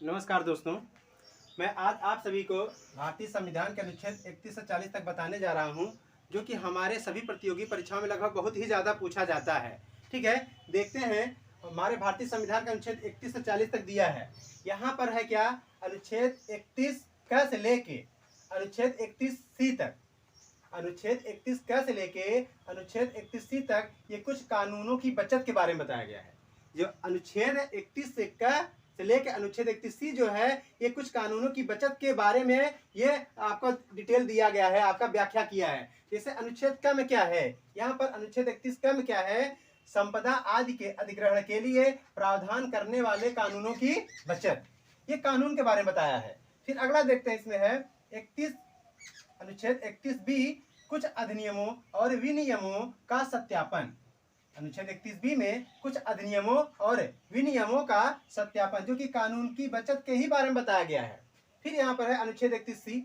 नमस्कार दोस्तों, मैं आज आप सभी को भारतीय संविधान के अनुच्छेद 31 से 40 तक बताने जा रहा हूं, जो कि हमारे सभी प्रतियोगी परीक्षाओं में लगभग बहुत ही ज़्यादा पूछा जाता है। ठीक है, देखते हैं हमारे भारतीय संविधान का अनुच्छेद 31 से 40 तक दिया है। यहाँ पर है क्या, अनुच्छेद 31 क से लेके अनुच्छेद 31 सी तक, अनुच्छेद 31 क से लेके अनुच्छेद 31 सी तक ये कुछ कानूनों की बचत के बारे में बताया गया है। जो अनुच्छेद 31 से क से लेके अनुच्छेद 31 सी जो है, ये कुछ कानूनों की बचत के बारे में ये आपको डिटेल दिया गया है, आपका व्याख्या किया है। जैसे अनुच्छेद क में क्या है, यहाँ पर अनुच्छेद 31 क में क्या है, संपदा आदि के अधिग्रहण के लिए प्रावधान करने वाले कानूनों की बचत, ये कानून के बारे में बताया है। फिर अगला देखते हैं, इसमें है अनुच्छेद 31 बी, कुछ अधिनियमों और विनियमों का सत्यापन। अनुच्छेद 31 बी में कुछ अधिनियमों और विनियमों का सत्यापन, जो कि कानून की बचत के ही बारे में बताया गया है। फिर यहाँ पर है अनुच्छेद 31 सी,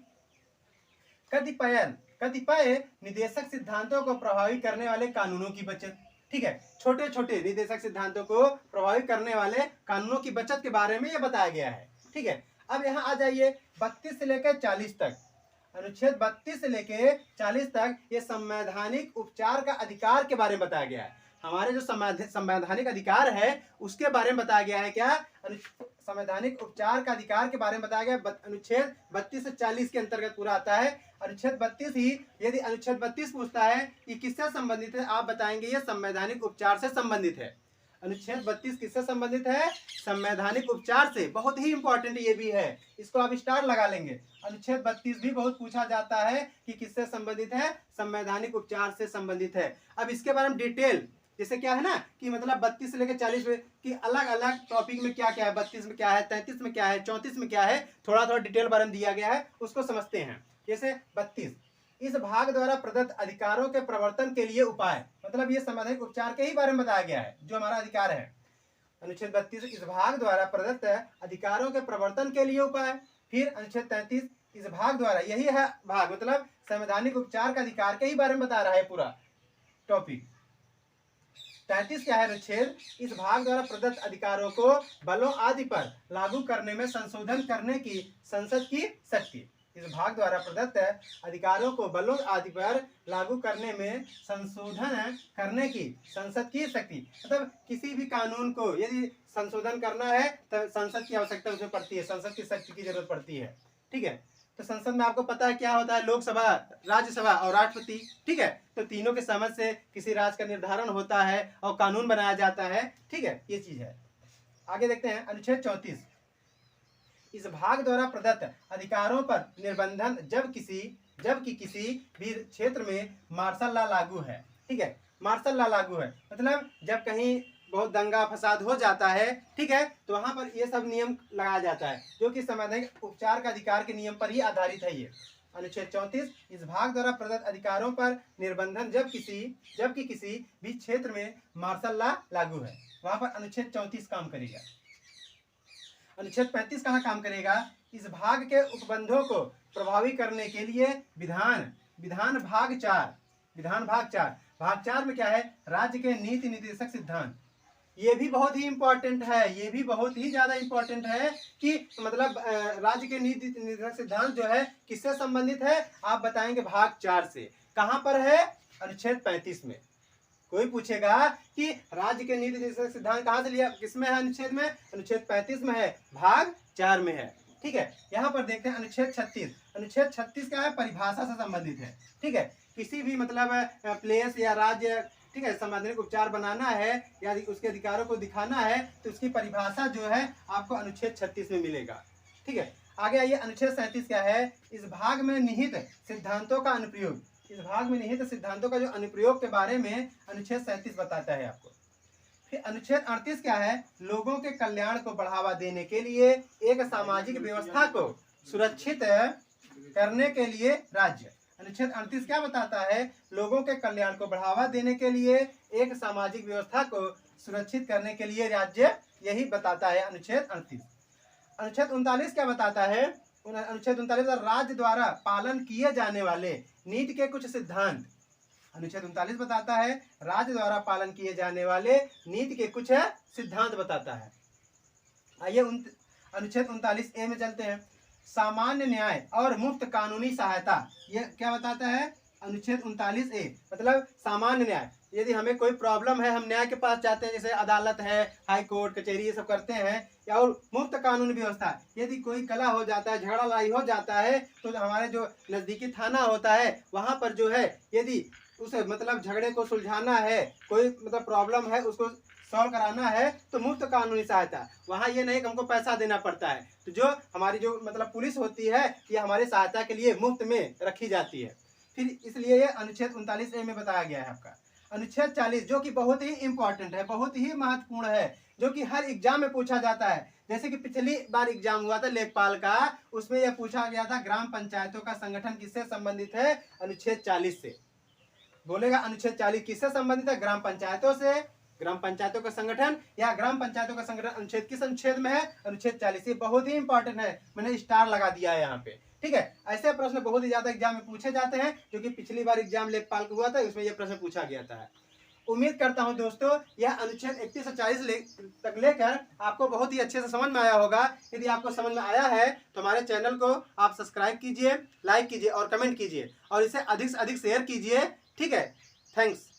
कतिपय निदेशक सिद्धांतों को प्रभावी करने वाले कानूनों की बचत। ठीक है, छोटे छोटे निदेशक सिद्धांतों को प्रभावी करने वाले कानूनों की बचत के बारे में यह बताया गया है। ठीक है, अब यहाँ आ जाइए 32 से लेकर 40 तक। अनुच्छेद 32 से लेके 40 तक ये संवैधानिक उपचार का अधिकार के बारे में बताया गया है। हमारे जो संवैधानिक अधिकार है उसके बारे में बताया गया है। क्या, संवैधानिक उपचार का अधिकार के बारे में बताया गया। अनुच्छेद 32 से 40 के अंतर्गत पूरा आता है। अनुच्छेद 32 ही, यदि अनुच्छेद 32 पूछता है कि किससे संबंधित है, आप बताएंगे ये संवैधानिक उपचार से संबंधित है। अनुच्छेद 32 किससे संबंधित है, संवैधानिक उपचार से। बहुत ही इंपॉर्टेंट ये भी है, इसको आप स्टार लगा लेंगे। अनुच्छेद 32 भी बहुत पूछा जाता है कि किससे संबंधित है, संवैधानिक उपचार से संबंधित है। अब इसके बारे में डिटेल, जैसे क्या है ना कि मतलब 32 से लेकर 40 में कि अलग अलग टॉपिक में क्या क्या है, 32 में क्या है, 33 में क्या है, 34 में क्या है, थोड़ा थोड़ा डिटेल बारे में दिया गया है, उसको समझते हैं। जैसे 32, इस भाग द्वारा प्रदत्त अधिकारों के प्रवर्तन के लिए उपाय, मतलब ये संवैधानिक उपचार के ही बारे में बताया गया है, जो हमारा अधिकार है। अनुच्छेद 32, इस भाग द्वारा प्रदत्त अधिकारों के प्रवर्तन के लिए उपाय। फिर अनुच्छेद 33, इस भाग द्वारा, यही है भाग, मतलब संवैधानिक उपचार का अधिकार के ही बारे में बता रहा है पूरा टॉपिक। 33 क्या है अनुच्छेद, इस भाग द्वारा प्रदत्त अधिकारों को बलों आदि पर लागू करने में संशोधन करने की संसद की शक्ति। इस भाग द्वारा प्रदत्त अधिकारों को बलों आदि पर लागू करने में संशोधन करने की संसद की शक्ति, मतलब किसी भी कानून को यदि संशोधन करना है तो संसद की आवश्यकता उसमें पड़ती है, संसद की शक्ति की जरूरत पड़ती है। ठीक है, तो संसद में आपको पता है क्या होता है, लोकसभा, राज्यसभा और राष्ट्रपति। ठीक है, तो तीनों के समझ से किसी राज्य का निर्धारण होता है और कानून बनाया जाता है। ठीक है, ये चीज है। आगे देखते हैं अनुच्छेद 34, इस भाग द्वारा प्रदत्त अधिकारों पर निर्बंधन जबकि किसी भी क्षेत्र में मार्शल लॉ लागू है। ठीक है, मार्शल लॉ लागू है मतलब जब कहीं बहुत दंगा फसाद हो जाता है, ठीक है, तो वहां पर ये सब नियम लगाया जाता है, जो कि संवैधानिक उपचार का अधिकार के नियम पर ही आधारित है ये। अनुच्छेद 34, इस भाग द्वारा प्रदत्त अधिकारों पर निर्बंधन जबकि किसी भी क्षेत्र में मार्शल लॉ लागू है, वहां पर अनुच्छेद 34 काम करेगा। अनुच्छेद 35 कहाँ काम करेगा, इस भाग के उपबंधों को प्रभावी करने के लिए विधान भाग 4, भाग 4 में क्या है, राज्य के नीति निर्देशक सिद्धांत। ये भी बहुत ही इंपॉर्टेंट है, ये भी बहुत ही ज्यादा इंपॉर्टेंट है कि मतलब राज्य के नीति निर्देशक सिद्धांत जो है किससे संबंधित है, आप बताएंगे भाग 4 से। कहां पर है, अनुच्छेद 35 में। कोई पूछेगा कि राज्य के नीति निर्देशक सिद्धांत कहां से लिया, किसमें है, अनुच्छेद में, अनुच्छेद 35 में है, भाग 4 में है। ठीक है, यहाँ पर देखते हैं अनुच्छेद 36। अनुच्छेद 36 क्या है, परिभाषा से संबंधित है। ठीक है, किसी भी मतलब प्लेस या राज्य, ठीक है, संवैधानिक उपचार बनाना है या उसके अधिकारों को दिखाना है तो उसकी परिभाषा जो है आपको अनुच्छेद 36 में मिलेगा। ठीक है, आगे आइए, अनुच्छेद 37 क्या है, इस भाग में निहित सिद्धांतों का अनुप्रयोग। इस भाग में निहित सिद्धांतों का जो अनुप्रयोग के बारे में अनुच्छेद 37 बताता है आपको। फिर अनुच्छेद 38 क्या है, लोगों के कल्याण को बढ़ावा देने के लिए एक सामाजिक व्यवस्था को सुरक्षित करने के लिए राज्य। अनुच्छेद 38 क्या बताता है, लोगों के कल्याण को बढ़ावा देने के लिए एक सामाजिक व्यवस्था को सुरक्षित करने के लिए राज्य, यही बताता है अनुच्छेद 38। अनुच्छेद 39 क्या बताता है, अनुच्छेद 39 राज्य द्वारा पालन किए जाने वाले नीति के कुछ सिद्धांत। अनुच्छेद 39 बताता है राज्य द्वारा पालन किए जाने वाले नीति के कुछ सिद्धांत बताता है। आइए अनुच्छेद 39A में चलते हैं। सामान्य न्याय और मुफ्त कानूनी सहायता, ये क्या बताता है? अनुच्छेद 39A मतलब सामान्य न्याय। यदि हमें कोई प्रॉब्लम है, हम न्याय के पास जाते हैं, जैसे अदालत है, हाई कोर्ट, कचहरी, ये सब करते हैं। या और मुफ्त कानूनी व्यवस्था, यदि कोई कला हो जाता है, झगड़ा लड़ाई हो जाता है, तो हमारे जो नज़दीकी थाना होता है वहाँ पर जो है, यदि उसे मतलब झगड़े को सुलझाना है, कोई मतलब प्रॉब्लम है उसको सॉल्व कराना है, तो मुफ्त कानूनी सहायता। वहाँ ये नहीं कि हमको पैसा देना पड़ता है। तो जो हमारी जो मतलब पुलिस होती है, ये हमारी सहायता के लिए मुफ्त में रखी जाती है। फिर इसलिए ये अनुच्छेद 39A में बताया गया है आपका। अनुच्छेद 40 जो कि बहुत ही इंपॉर्टेंट है, बहुत ही महत्वपूर्ण है, जो कि हर एग्जाम में पूछा जाता है। जैसे कि पिछली बार एग्जाम हुआ था लेखपाल का, उसमें यह पूछा गया था ग्राम पंचायतों का संगठन किससे संबंधित है? अनुच्छेद 40 से। बोलेगा अनुच्छेद 40 किससे संबंधित है? ग्राम पंचायतों से। ग्राम पंचायतों का संगठन या ग्राम पंचायतों का संगठन अनुच्छेद किस अनुच्छेद में है? अनुच्छेद 40। ये बहुत ही इंपॉर्टेंट है, मैंने स्टार लगा दिया है यहाँ पे। ठीक है, ऐसे प्रश्न बहुत ही ज्यादा एग्जाम में पूछे जाते हैं, जो कि पिछली बार एग्जाम लेखपाल का हुआ था, उसमें यह प्रश्न पूछा गया था। उम्मीद करता हूं दोस्तों यह अनुच्छेद 31 से 40 तक लेकर आपको बहुत ही अच्छे से समझ में आया होगा। यदि आपको समझ में आया है तो हमारे चैनल को आप सब्सक्राइब कीजिए, लाइक कीजिए और कमेंट कीजिए, और इसे अधिक से अधिक शेयर कीजिए। ठीक है, थैंक्स।